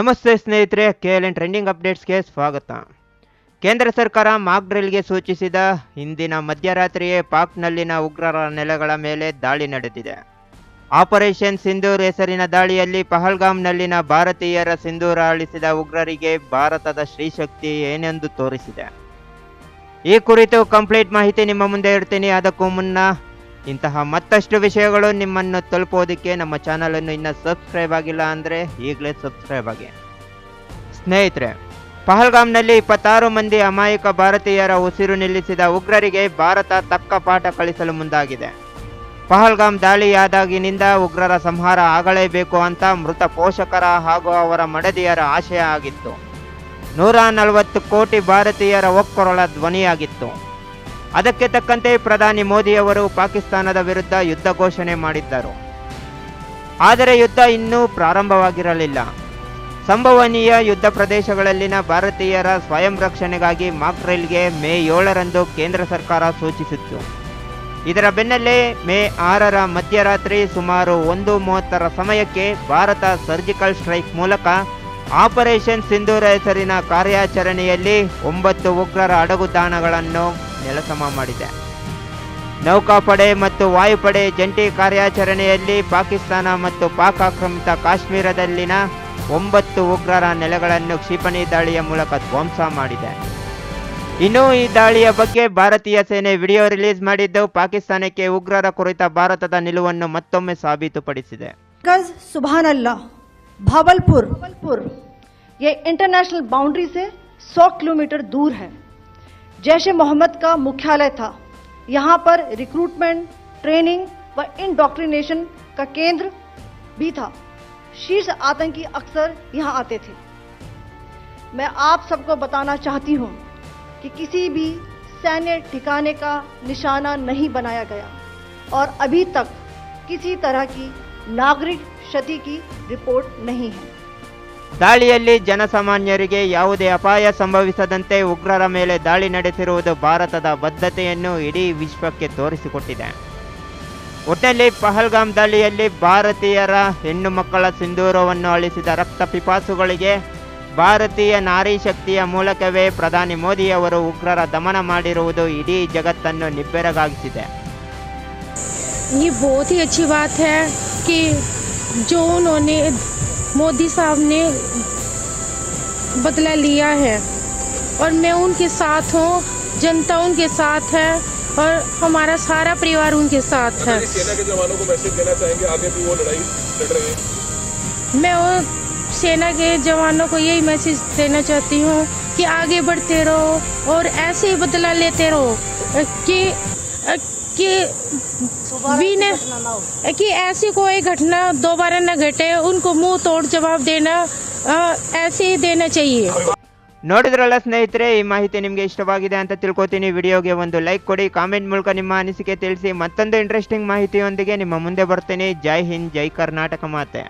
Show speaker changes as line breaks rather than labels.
ನಮಸ್ತೆ ಸ್ನೇಹಿತರೆ, KLN trending ಅಪ್ಡೇಟ್ಸ್ಗೆ ಸ್ವಾಗತ. ಕೇಂದ್ರ ಸರ್ಕಾರ ಮಾಕ್ ಡ್ರಿಲ್ಗೆ ಸೂಚಿಸಿದ ಇಂದಿನ ಮಧ್ಯರಾತ್ರಿಯೇ ಪಾಕ್ನಲ್ಲಿನ ಉಗ್ರರ ನೆಲೆಗಳ ಮೇಲೆ ದಾಳಿ ನಡೆದಿದೆ. ಆಪರೇಷನ್ ಸಿಂಧೂರ್ ಹೆಸರಿನ ದಾಳಿಯಲ್ಲಿ ಪಹಲ್ಗಾಮ್ನಲ್ಲಿನ ಭಾರತೀಯರ ಸಿಂಧೂರ ಅಳಿಸಿದ ಉಗ್ರರಿಗೆ ಭಾರತದ ಶ್ರೀಶಕ್ತಿ ಏನೆಂದು ತೋರಿಸಿದೆ. ಈ ಕುರಿತು ಕಂಪ್ಲೀಟ್ ಮಾಹಿತಿ ನಿಮ್ಮ ಮುಂದೆ ಇಡ್ತೀನಿ. ಅದಕ್ಕೂ ಮುನ್ನ ಇಂತಹ ಮತ್ತಷ್ಟು ವಿಷಯಗಳು ನಿಮ್ಮನ್ನು ತಲುಪೋದಕ್ಕೆ ನಮ್ಮ ಚಾನಲನ್ನು ಇನ್ನೂ ಸಬ್ಸ್ಕ್ರೈಬ್ ಆಗಿಲ್ಲ ಅಂದರೆ ಈಗಲೇ ಸಬ್ಸ್ಕ್ರೈಬ್ ಆಗಿ. ಸ್ನೇಹಿತರೆ, ಪಹಲ್ಗಾಮ್ನಲ್ಲಿ 26 ಮಂದಿ ಅಮಾಯಕ ಭಾರತೀಯರ ಉಸಿರು ನಿಲ್ಲಿಸಿದ ಉಗ್ರರಿಗೆ ಭಾರತ ತಕ್ಕ ಪಾಠ ಕಲಿಸಲು ಮುಂದಾಗಿದೆ. ಪಹಲ್ಗಾಮ್ ದಾಳಿಯಾದಾಗಿನಿಂದ ಉಗ್ರರ ಸಂಹಾರ ಆಗಲೇಬೇಕು ಅಂತ ಮೃತ ಪೋಷಕರ ಹಾಗೂ ಅವರ ಮಡದಿಯರ ಆಶಯ ಆಗಿತ್ತು. 140 ಕೋಟಿ ಭಾರತೀಯರ ಒಕ್ಕೊರಳ ಧ್ವನಿಯಾಗಿತ್ತು. ಅದಕ್ಕೆ ತಕ್ಕಂತೆ ಪ್ರಧಾನಿ ಮೋದಿಯವರು ಪಾಕಿಸ್ತಾನದ ವಿರುದ್ಧ ಯುದ್ಧ ಘೋಷಣೆ ಮಾಡಿದ್ದರು. ಆದರೆ ಯುದ್ಧ ಇನ್ನೂ ಪ್ರಾರಂಭವಾಗಿರಲಿಲ್ಲ. ಸಂಭವನೀಯ ಯುದ್ಧ ಪ್ರದೇಶಗಳಲ್ಲಿನ ಭಾರತೀಯರ ಸ್ವಯಂ ರಕ್ಷಣೆಗಾಗಿ ಮಾಕ್ ಡ್ರಿಲ್ಗೆ ಮೇ 7ರಂದು ಕೇಂದ್ರ ಸರ್ಕಾರ ಸೂಚಿಸಿತ್ತು. ಇದರ ಬೆನ್ನಲ್ಲೇ ಮೇ 6ರ ಮಧ್ಯರಾತ್ರಿ ಸುಮಾರು 1:30ರ ಸಮಯಕ್ಕೆ ಭಾರತ ಸರ್ಜಿಕಲ್ ಸ್ಟ್ರೈಕ್ ಮೂಲಕ ಆಪರೇಷನ್ ಸಿಂಧೂರ ಹೆಸರಿನ ಕಾರ್ಯಾಚರಣೆಯಲ್ಲಿ 9 ಉಗ್ರರ ಅಡಗುತಾಣಗಳನ್ನು ನೆಲಸಮ ಮಾಡಿದೆ. ನೌಕಾಪಡೆ ಮತ್ತು ವಾಯುಪಡೆ ಜಂಟಿ ಕಾರ್ಯಾಚರಣೆಯಲ್ಲಿ ಪಾಕಿಸ್ತಾನ ಮತ್ತು ಪಾಕ್ ಆಕ್ರಮಿತ ಕಾಶ್ಮೀರದಲ್ಲಿನ 9 ಉಗ್ರರ ನೆಲೆಗಳನ್ನು ಕ್ಷಿಪಣಿ ದಾಳಿಯ ಮೂಲಕ ಧ್ವಂಸ ಮಾಡಿದೆ. ಇನ್ನು ಈ ದಾಳಿಯ ಬಗ್ಗೆ ಭಾರತೀಯ ಸೇನೆ ವಿಡಿಯೋ ರಿಲೀಸ್ ಮಾಡಿದ್ದು ಪಾಕಿಸ್ತಾನಕ್ಕೆ ಉಗ್ರರ ಕುರಿತ ಭಾರತದ ನಿಲುವನ್ನು ಮತ್ತೊಮ್ಮೆ ಸಾಬೀತುಪಡಿಸಿದೆ.
सुभान अल्लाह, भावलपुर ये इंटरनेशनल बाउंड्री से 100 किलोमीटर दूर है. जैश ए मोहम्मद का मुख्यालय था. यहाँ पर रिक्रूटमेंट, ट्रेनिंग व इंडॉक्ट्रिनेशन का केंद्र भी था. शीर्ष आतंकी अक्सर यहाँ आते थे. मैं आप सबको बताना चाहती हूँ कि किसी भी सैन्य ठिकाने का निशाना नहीं बनाया गया और अभी तक किसी तरह की नागरिक क्षति की रिपोर्ट नहीं है.
ದಾಳಿಯಲ್ಲಿ ಜನಸಾಮಾನ್ಯರಿಗೆ ಯಾವುದೇ ಅಪಾಯ ಸಂಭವಿಸದಂತೆ ಉಗ್ರರ ಮೇಲೆ ದಾಳಿ ನಡೆಸಿರುವುದು ಭಾರತದ ಬದ್ಧತೆಯನ್ನು ಇಡೀ ವಿಶ್ವಕ್ಕೆ ತೋರಿಸಿಕೊಟ್ಟಿದೆ. ಒಟ್ಟಿನಲ್ಲಿ ಪಹಲ್ಗಾಮ್ ದಾಳಿಯಲ್ಲಿ ಭಾರತೀಯರ ಹೆಣ್ಣು ಮಕ್ಕಳ ಸಿಂಧೂರವನ್ನು ಅಳಿಸಿದ ರಕ್ತ ಪಿಪಾಸುಗಳಿಗೆ ಭಾರತೀಯ ನಾರಿ ಶಕ್ತಿಯ ಮೂಲಕವೇ ಪ್ರಧಾನಿ ಮೋದಿಯವರು ಉಗ್ರರ ದಮನ ಮಾಡಿರುವುದು ಇಡೀ ಜಗತ್ತನ್ನು ನಿಬ್ಬೆರಗಾಗಿಸಿದೆ.
ये बहुत ही अच्छी बात है कि जो उन्होंने मोदी साहब ने बदला लिया है और मैं उनके साथ हूँ. जनता उनके साथ है और हमारा सारा परिवार उनके साथ है.
सेना के जवानों को मैसेज देना चाहेंगे आगे भी वो लड़ाई लड़ रहे हैं.
मैं वो सेना के जवानों को यही मैसेज देना चाहती हूँ कि आगे बढ़ते रहो और ऐसे ही बदला लेते रहो कि ऐसी कोई घटना दोबारा न घटे. उनको मुंह तोड़ जवाब देना ऐसे ही देना चाहिए.
ನೋಡಿದ್ರಲ್ಲ ಸ್ನೇಹಿತರೆ, ಈ ಮಾಹಿತಿ ನಿಮಗೆ ಇಷ್ಟವಾಗಿದೆ ಅಂತ ತಿಳ್ಕೊತೀನಿ. ವಿಡಿಯೋಗೆ ಒಂದು ಲೈಕ್ ಕೊಡಿ, ಕಾಮೆಂಟ್ ಮೂಲಕ ನಿಮ್ಮ ಅನಿಸಿಕೆ ತಿಳಿಸಿ. ಮತ್ತೊಂದು ಇಂಟ್ರೆಸ್ಟಿಂಗ್ ಮಾಹಿತಿಯೊಂದಿಗೆ ನಿಮ್ಮ ಮುಂದೆ ಬರ್ತೀನಿ. ಜೈ ಹಿಂದ್, ಜೈ ಕರ್ನಾಟಕ ಮಾತೆ.